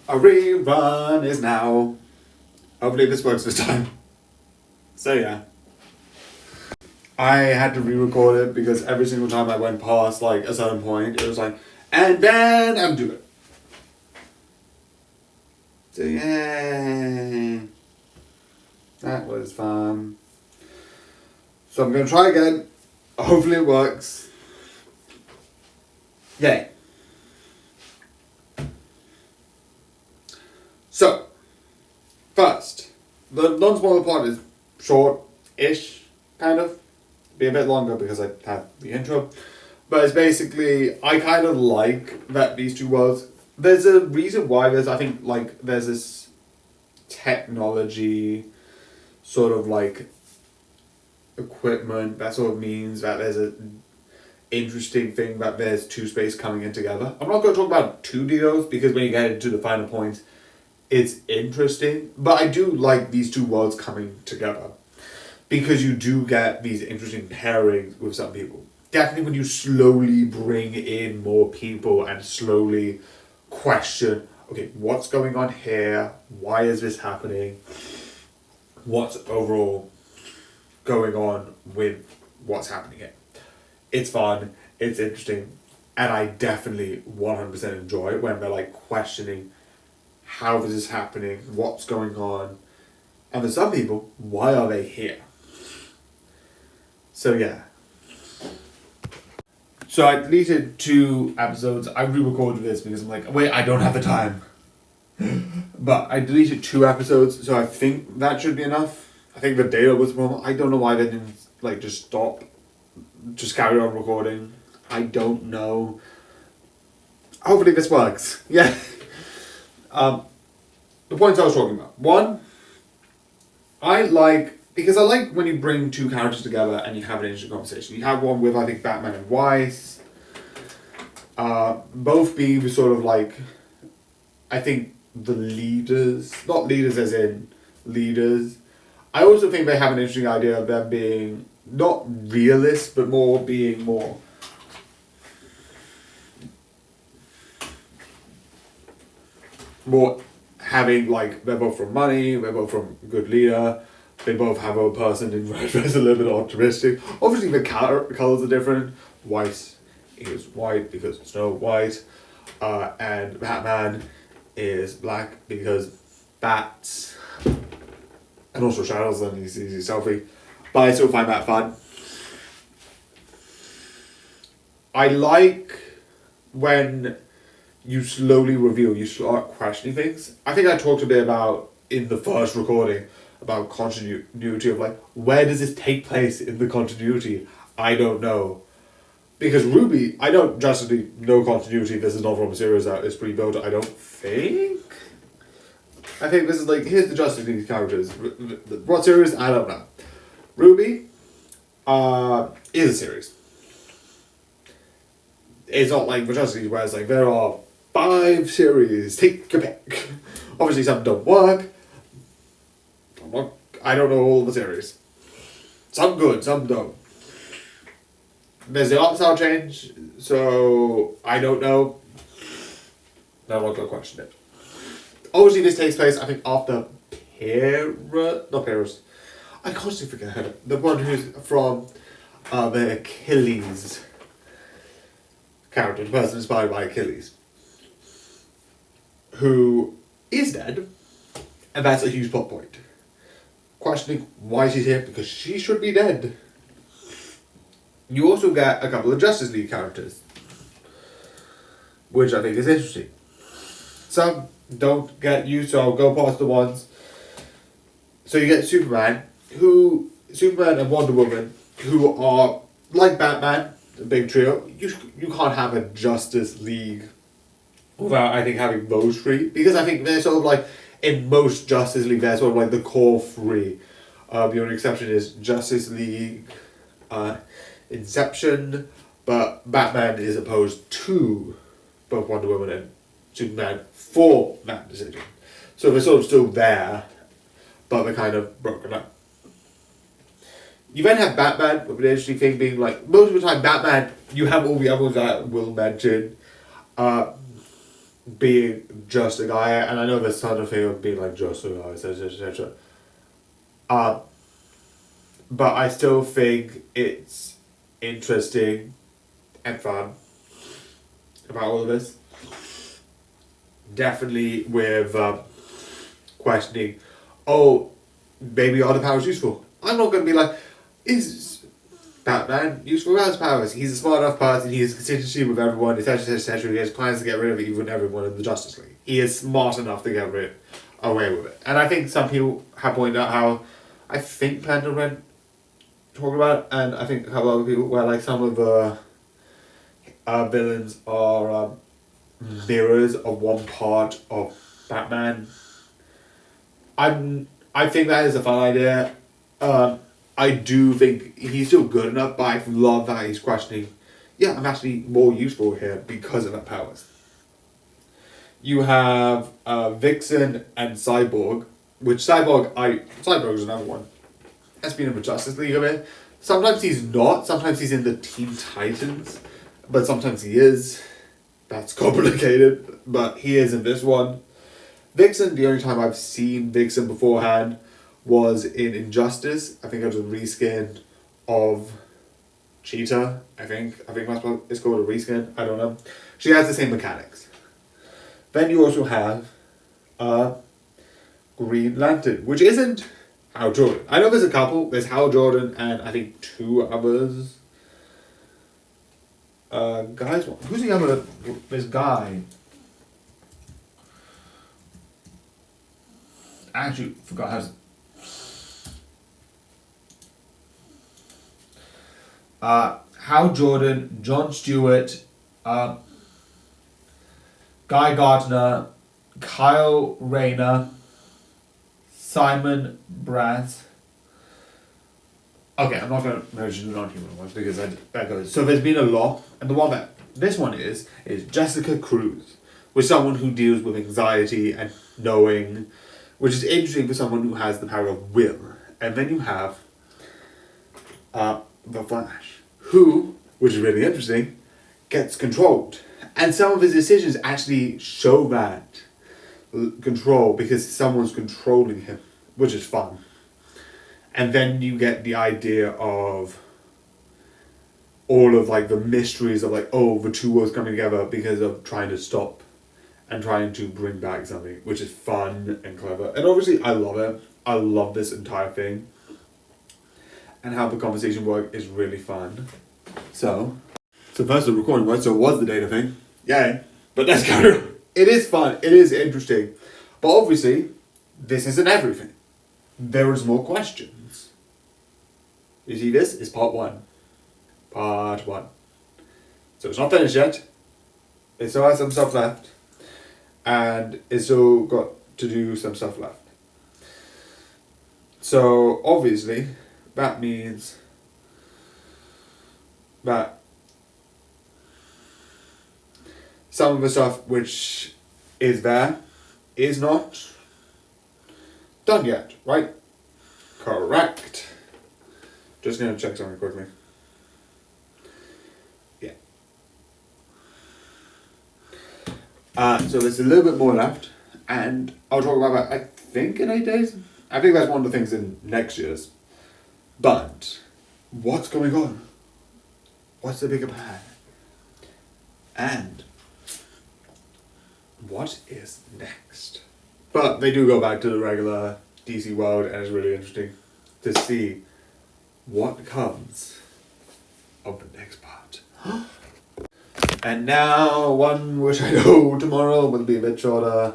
A rerun is now. Hopefully this works this time. So yeah. I had to re-record it because every single time I went past like a certain point, it was like, and then I'm doing it. So yay. That was fun. So I'm going to try again. Hopefully it works. Yay. So, first, the non-spoiler part is short-ish, kind of. Be a bit longer because I have the intro. But it's basically, I kind of like that these two worlds, there's a reason why there's, I think, like, there's this technology sort of like equipment that sort of means that there's a interesting thing that there's two space coming in together. I'm not going to talk about 2Dos because when you get into the final points, it's interesting. But I do like these two worlds coming together because you do get these interesting pairings with some people. Definitely when you slowly bring in more people and slowly question, okay, what's going on here? Why is this happening? What's overall going on with what's happening here? It's fun, it's interesting, and I definitely 100% enjoy it when they're like questioning how this is happening, what's going on, and for some people, why are they here? So yeah. So I deleted 2 episodes. I re-recorded this because I'm like, wait, I don't have the time. But I deleted 2 episodes, so I think that should be enough. I think the data was wrong. I don't know why they didn't like just stop, just carry on recording. I don't know. Hopefully this works. Yeah. The points I was talking about. 1, because I like when you bring 2 characters together and you have an interesting conversation. You have one with, I think, Batman and Weiss. Both being sort of like, I think, the leaders. Not leaders as in leaders. I also think they have an interesting idea of them being, not realist, but more being more... more having, like, they're both from money, they're both from good leader. They both have a person in red dress, a little bit optimistic. Obviously, the colors are different. Weiss is white because Snow White, and Batman is black because bats, and also shadows. And he's selfie. But I still find that fun. I like when you slowly reveal, you start questioning things. I think I talked a bit about in the first recording about continuity of like, where does this take place in the continuity? I don't know. Because RWBY, I don't Justice League, no continuity, this is not from a series that is pre-built, I don't think. I think this is like, here's the Justice League characters. What series? I don't know. RWBY is a series. It's not like the Justice League where it's like, there are 5 series, take your pick. Obviously some don't work. I don't know all the series. Some good, some don't. There's the art style change, so I don't know. I'm not going to question it. Obviously this takes place, I think, after not Paris. I constantly forget her. The one who's from the Achilles character, the person inspired by Achilles. Who is dead, and that's a huge plot point. Questioning why she's here, because she should be dead. You also get a couple of Justice League characters, which I think is interesting. Some don't get used, so I'll go past the ones. So you get Superman and Wonder Woman, who are like Batman, the big trio. You can't have a Justice League without, I think, having those 3, because I think they're sort of like, in most Justice League, they're sort of like the core 3. The only exception is Justice League, Inception, but Batman is opposed to both Wonder Woman and Superman for that decision. So they're sort of still there, but they're kind of broken up. You then have Batman, with an interesting thing being like, most of the time Batman, you have all the other ones that I will mention. being just a guy, and I know there's sort of thing of being like just a guy, etc. But I still think it's interesting and fun about all of this. Definitely with questioning, oh, maybe are the powers useful? I'm not going to be like, is Batman useful with his powers? He's a smart enough person, he has consistency with everyone, etc. He has plans to get rid of even everyone in the Justice League. He is smart enough to get away with it. And I think some people have pointed out how, I think Panda Red talked about it, and I think a couple other people, where like some of the villains are mirrors of one part of Batman. I think that is a fun idea. I do think he's still good enough, but I love that he's questioning, yeah, I'm actually more useful here because of my powers. You have Vixen and Cyborg, which Cyborg is another one. Has been in the Justice League a bit. Sometimes he's not, sometimes he's in the Teen Titans, but sometimes he is. That's complicated, but he is in this one. Vixen, the only time I've seen Vixen beforehand was in Injustice. I think it was a reskin of Cheetah. I think that's what it's called, a reskin. I don't know. She has the same mechanics. Then you also have Green Lantern, which isn't Hal Jordan. I know there's a couple. There's Hal Jordan and I think two others. Guys, who's the other? This guy. I actually forgot how. Hal Jordan, John Stewart, Guy Gardner, Kyle Rayner, Simon Brass. Okay, I'm not going to mention the non-human ones because that goes. So there's been a lot, and the one that this one is Jessica Cruz, with someone who deals with anxiety and knowing, which is interesting for someone who has the power of will. And then you have the Flash, who, which is really interesting, gets controlled. And some of his decisions actually show that control because someone's controlling him, which is fun. And then you get the idea of all of like the mysteries of like, oh, the two worlds coming together because of trying to stop and trying to bring back something, which is fun and clever. And obviously I love it. I love this entire thing. And how the conversation worked is really fun. So first the recording, right? So it was the data thing. Yay. But that's kind of, it is fun. It is interesting. But obviously, this isn't everything. There is more questions. You see, this is part one. Part one. So it's not finished yet. It still has some stuff left. And it's still got to do some stuff left. So obviously, that means that some of the stuff which is there is not done yet, right? Correct. Just gonna check something quickly. Yeah. So there's a little bit more left, and I'll talk about that, I think, in 8 days. I think that's one of the things in next year's. But what's going on? What's the bigger plan? And what is next? But they do go back to the regular DC world, and it's really interesting to see what comes of the next part. And now, one which I know tomorrow will be a bit shorter.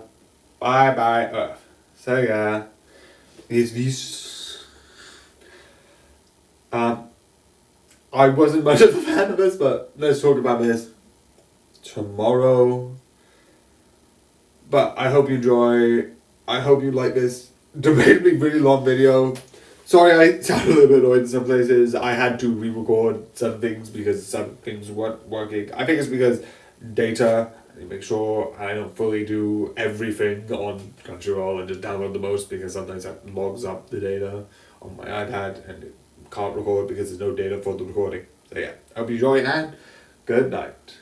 Bye bye Earth. So yeah, these I wasn't much of a fan of this, but let's talk about this tomorrow. But I hope you enjoy. I hope you like this debatably really long video. Sorry I sound a little bit annoyed in some places. I had to re-record some things because some things weren't working. I think it's because data, I make sure I don't fully do everything on Crunchyroll and just download the most because sometimes that logs up the data on my iPad and it can't record because there's no data for the recording. So yeah, I hope you enjoy it and good night.